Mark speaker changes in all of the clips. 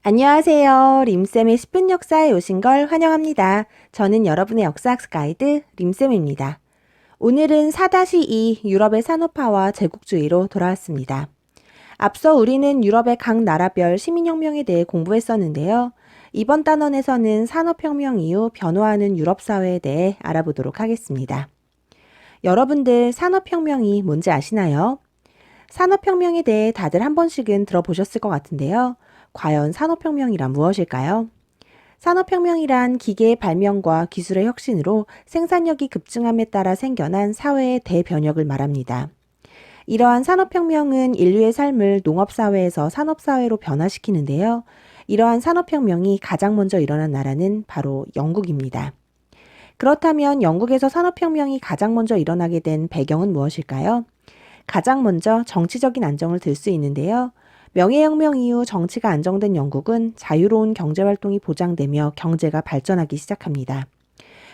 Speaker 1: 안녕하세요. 림쌤의 10분 역사에 오신 걸 환영합니다. 저는 여러분의 역사학습 가이드 림쌤입니다. 오늘은 4-2 유럽의 산업화와 제국주의로 돌아왔습니다. 앞서 우리는 유럽의 각 나라별 시민혁명에 대해 공부했었는데요. 이번 단원에서는 산업혁명 이후 변화하는 유럽 사회에 대해 알아보도록 하겠습니다. 여러분들 산업혁명이 뭔지 아시나요? 산업혁명에 대해 다들 한 번씩은 들어보셨을 것 같은데요. 과연 산업혁명이란 무엇일까요? 산업혁명이란 기계의 발명과 기술의 혁신으로 생산력이 급증함에 따라 생겨난 사회의 대변혁을 말합니다. 이러한 산업혁명은 인류의 삶을 농업사회에서 산업사회로 변화시키는데요. 이러한 산업혁명이 가장 먼저 일어난 나라는 바로 영국입니다. 그렇다면 영국에서 산업혁명이 가장 먼저 일어나게 된 배경은 무엇일까요? 가장 먼저 정치적인 안정을 들 수 있는데요. 명예혁명 이후 정치가 안정된 영국은 자유로운 경제활동이 보장되며 경제가 발전하기 시작합니다.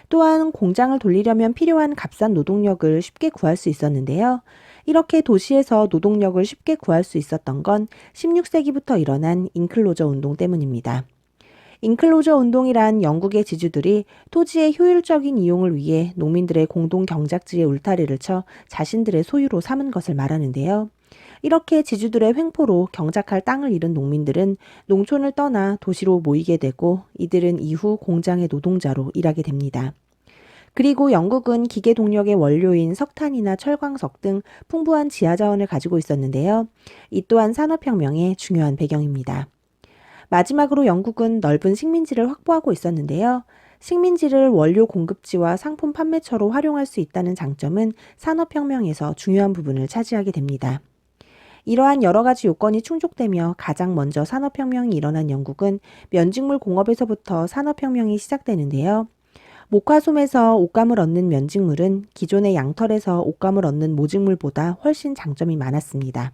Speaker 1: 또한 공장을 돌리려면 필요한 값싼 노동력을 쉽게 구할 수 있었는데요. 이렇게 도시에서 노동력을 쉽게 구할 수 있었던 건 16세기부터 일어난 인클로저 운동 때문입니다. 인클로저 운동이란 영국의 지주들이 토지의 효율적인 이용을 위해 농민들의 공동 경작지에 울타리를 쳐 자신들의 소유로 삼은 것을 말하는데요. 이렇게 지주들의 횡포로 경작할 땅을 잃은 농민들은 농촌을 떠나 도시로 모이게 되고 이들은 이후 공장의 노동자로 일하게 됩니다. 그리고 영국은 기계 동력의 원료인 석탄이나 철광석 등 풍부한 지하자원을 가지고 있었는데요. 이 또한 산업혁명의 중요한 배경입니다. 마지막으로 영국은 넓은 식민지를 확보하고 있었는데요. 식민지를 원료 공급지와 상품 판매처로 활용할 수 있다는 장점은 산업혁명에서 중요한 부분을 차지하게 됩니다. 이러한 여러 가지 요건이 충족되며 가장 먼저 산업혁명이 일어난 영국은 면직물 공업에서부터 산업혁명이 시작되는데요. 목화솜에서 옷감을 얻는 면직물은 기존의 양털에서 옷감을 얻는 모직물보다 훨씬 장점이 많았습니다.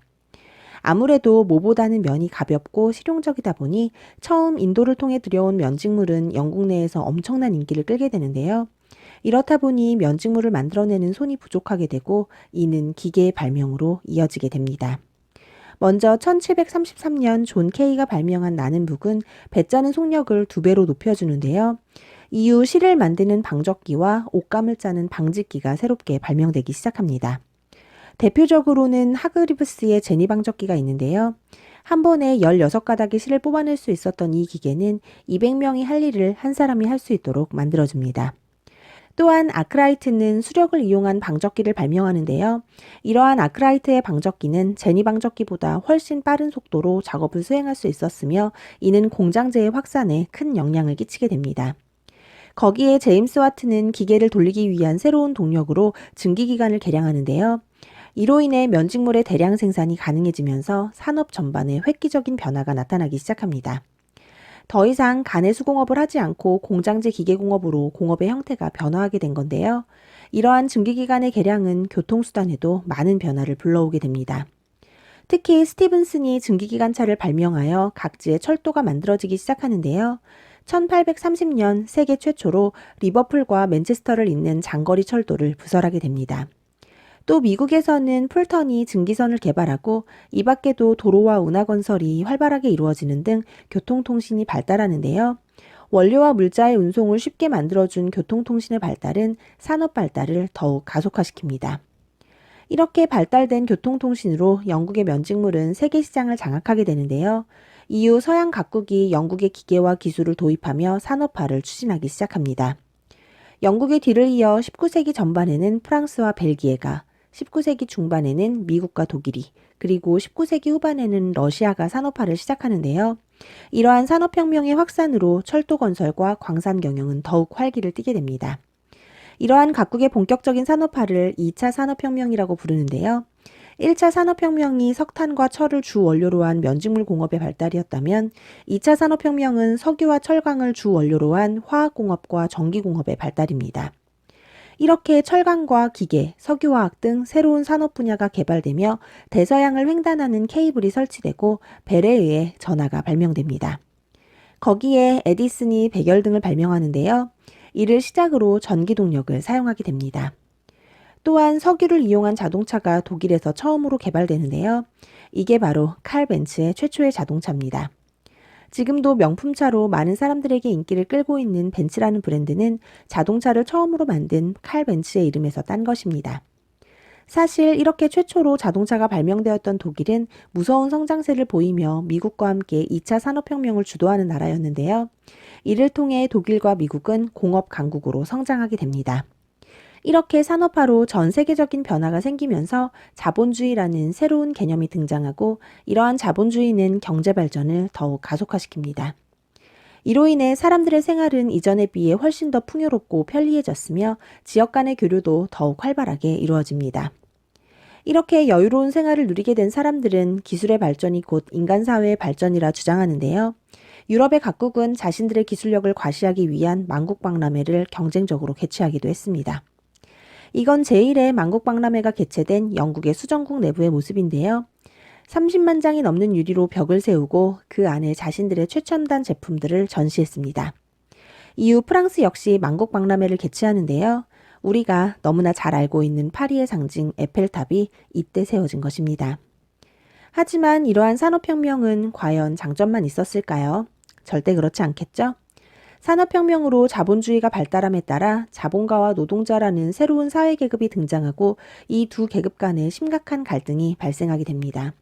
Speaker 1: 아무래도 모보다는 면이 가볍고 실용적이다 보니 처음 인도를 통해 들여온 면직물은 영국 내에서 엄청난 인기를 끌게 되는데요. 이렇다 보니 면직물을 만들어내는 손이 부족하게 되고 이는 기계의 발명으로 이어지게 됩니다. 먼저 1733년 존 케이가 발명한 나는 북은 배 짜는 속력을 2배로 높여주는데요. 이후 실을 만드는 방적기와 옷감을 짜는 방직기가 새롭게 발명되기 시작합니다. 대표적으로는 하그리브스의 제니방적기가 있는데요. 한 번에 16가닥의 실을 뽑아낼 수 있었던 이 기계는 200명이 할 일을 한 사람이 할 수 있도록 만들어줍니다. 또한 아크라이트는 수력을 이용한 방적기를 발명하는데요. 이러한 아크라이트의 방적기는 제니방적기보다 훨씬 빠른 속도로 작업을 수행할 수 있었으며 이는 공장제의 확산에 큰 영향을 끼치게 됩니다. 거기에 제임스 와트는 기계를 돌리기 위한 새로운 동력으로 증기기관을 개량하는데요. 이로 인해 면직물의 대량 생산이 가능해지면서 산업 전반에 획기적인 변화가 나타나기 시작합니다. 더 이상 가내 수공업을 하지 않고 공장제 기계공업으로 공업의 형태가 변화하게 된 건데요. 이러한 증기기관의 개량은 교통수단에도 많은 변화를 불러오게 됩니다. 특히 스티븐슨이 증기기관차를 발명하여 각지에 철도가 만들어지기 시작하는데요. 1830년 세계 최초로 리버풀과 맨체스터를 잇는 장거리 철도를 부설하게 됩니다. 또 미국에서는 풀턴이 증기선을 개발하고 이 밖에도 도로와 운하 건설이 활발하게 이루어지는 등 교통통신이 발달하는데요. 원료와 물자의 운송을 쉽게 만들어준 교통통신의 발달은 산업 발달을 더욱 가속화시킵니다. 이렇게 발달된 교통통신으로 영국의 면직물은 세계 시장을 장악하게 되는데요. 이후 서양 각국이 영국의 기계와 기술을 도입하며 산업화를 추진하기 시작합니다. 영국의 뒤를 이어 19세기 전반에는 프랑스와 벨기에가, 19세기 중반에는 미국과 독일이, 그리고 19세기 후반에는 러시아가 산업화를 시작하는데요. 이러한 산업혁명의 확산으로 철도 건설과 광산 경영은 더욱 활기를 띠게 됩니다. 이러한 각국의 본격적인 산업화를 2차 산업혁명이라고 부르는데요. 1차 산업혁명이 석탄과 철을 주 원료로 한 면직물 공업의 발달이었다면 2차 산업혁명은 석유와 철강을 주 원료로 한 화학공업과 전기공업의 발달입니다. 이렇게 철강과 기계, 석유화학 등 새로운 산업 분야가 개발되며 대서양을 횡단하는 케이블이 설치되고 벨에 의해 전화가 발명됩니다. 거기에 에디슨이 백열등을 발명하는데요. 이를 시작으로 전기동력을 사용하게 됩니다. 또한 석유를 이용한 자동차가 독일에서 처음으로 개발되는데요. 이게 바로 칼 벤츠의 최초의 자동차입니다. 지금도 명품차로 많은 사람들에게 인기를 끌고 있는 벤츠라는 브랜드는 자동차를 처음으로 만든 칼 벤츠의 이름에서 딴 것입니다. 사실 이렇게 최초로 자동차가 발명되었던 독일은 무서운 성장세를 보이며 미국과 함께 2차 산업혁명을 주도하는 나라였는데요. 이를 통해 독일과 미국은 공업 강국으로 성장하게 됩니다. 이렇게 산업화로 전 세계적인 변화가 생기면서 자본주의라는 새로운 개념이 등장하고 이러한 자본주의는 경제 발전을 더욱 가속화시킵니다. 이로 인해 사람들의 생활은 이전에 비해 훨씬 더 풍요롭고 편리해졌으며 지역 간의 교류도 더욱 활발하게 이루어집니다. 이렇게 여유로운 생활을 누리게 된 사람들은 기술의 발전이 곧 인간사회의 발전이라 주장하는데요. 유럽의 각국은 자신들의 기술력을 과시하기 위한 만국박람회를 경쟁적으로 개최하기도 했습니다. 이건 제1회 만국박람회가 개최된 영국의 수정국 내부의 모습인데요. 30만 장이 넘는 유리로 벽을 세우고 그 안에 자신들의 최첨단 제품들을 전시했습니다. 이후 프랑스 역시 만국박람회를 개최하는데요. 우리가 너무나 잘 알고 있는 파리의 상징 에펠탑이 이때 세워진 것입니다. 하지만 이러한 산업혁명은 과연 장점만 있었을까요? 절대 그렇지 않겠죠? 산업혁명으로 자본주의가 발달함에 따라 자본가와 노동자라는 새로운 사회계급이 등장하고 이 두 계급 간에 심각한 갈등이 발생하게 됩니다.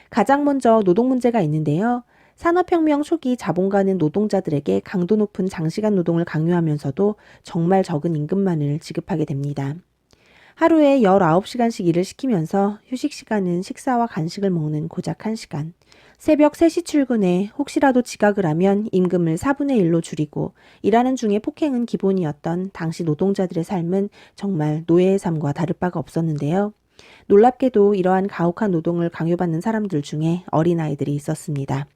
Speaker 1: 가장 먼저 노동 문제가 있는데요. 산업혁명 초기 자본가는 노동자들에게 강도 높은 장시간 노동을 강요하면서도 정말 적은 임금만을 지급하게 됩니다. 하루에 19시간씩 일을 시키면서 휴식 시간은 식사와 간식을 먹는 고작 1시간. 새벽 3시 출근에 혹시라도 지각을 하면 임금을 4분의 1로 줄이고 일하는 중에 폭행은 기본이었던 당시 노동자들의 삶은 정말 노예의 삶과 다를 바가 없었는데요. 놀랍게도 이러한 가혹한 노동을 강요받는 사람들 중에 어린아이들이 있었습니다.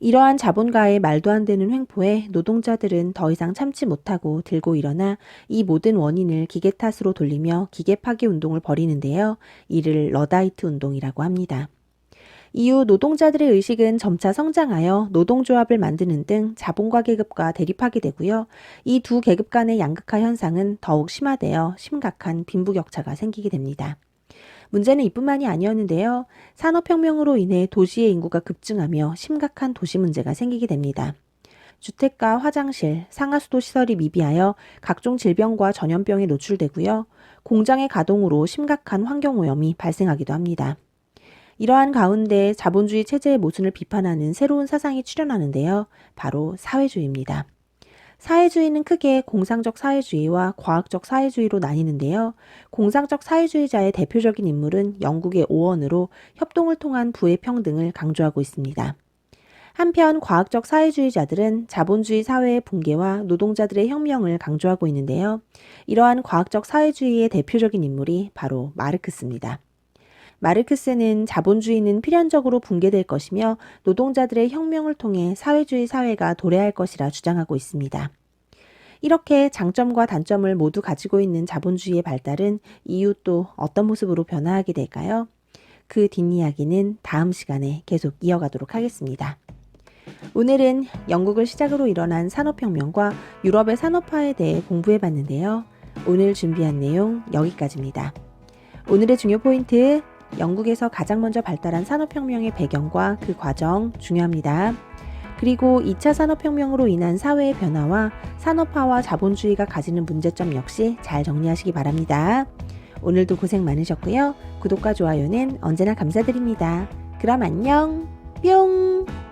Speaker 1: 이러한 자본가의 말도 안 되는 횡포에 노동자들은 더 이상 참지 못하고 들고 일어나 이 모든 원인을 기계 탓으로 돌리며 기계 파괴 운동을 벌이는데요. 이를 러다이트 운동이라고 합니다. 이후 노동자들의 의식은 점차 성장하여 노동조합을 만드는 등 자본가 계급과 대립하게 되고요. 이 두 계급 간의 양극화 현상은 더욱 심화되어 심각한 빈부격차가 생기게 됩니다. 문제는 이뿐만이 아니었는데요. 산업혁명으로 인해 도시의 인구가 급증하며 심각한 도시 문제가 생기게 됩니다. 주택가, 화장실, 상하수도 시설이 미비하여 각종 질병과 전염병에 노출되고요. 공장의 가동으로 심각한 환경오염이 발생하기도 합니다. 이러한 가운데 자본주의 체제의 모순을 비판하는 새로운 사상이 출현하는데요. 바로 사회주의입니다. 사회주의는 크게 공상적 사회주의와 과학적 사회주의로 나뉘는데요. 공상적 사회주의자의 대표적인 인물은 영국의 오원으로 협동을 통한 부의 평등을 강조하고 있습니다. 한편 과학적 사회주의자들은 자본주의 사회의 붕괴와 노동자들의 혁명을 강조하고 있는데요. 이러한 과학적 사회주의의 대표적인 인물이 바로 마르크스입니다. 마르크스는 자본주의는 필연적으로 붕괴될 것이며 노동자들의 혁명을 통해 사회주의 사회가 도래할 것이라 주장하고 있습니다. 이렇게 장점과 단점을 모두 가지고 있는 자본주의의 발달은 이후 또 어떤 모습으로 변화하게 될까요? 그 뒷이야기는 다음 시간에 계속 이어가도록 하겠습니다. 오늘은 영국을 시작으로 일어난 산업혁명과 유럽의 산업화에 대해 공부해봤는데요. 오늘 준비한 내용 여기까지입니다. 오늘의 중요 포인트, 영국에서 가장 먼저 발달한 산업혁명의 배경과 그 과정 중요합니다. 그리고 2차 산업혁명으로 인한 사회의 변화와 산업화와 자본주의가 가지는 문제점 역시 잘 정리하시기 바랍니다. 오늘도 고생 많으셨고요. 구독과 좋아요는 언제나 감사드립니다. 그럼 안녕, 뿅!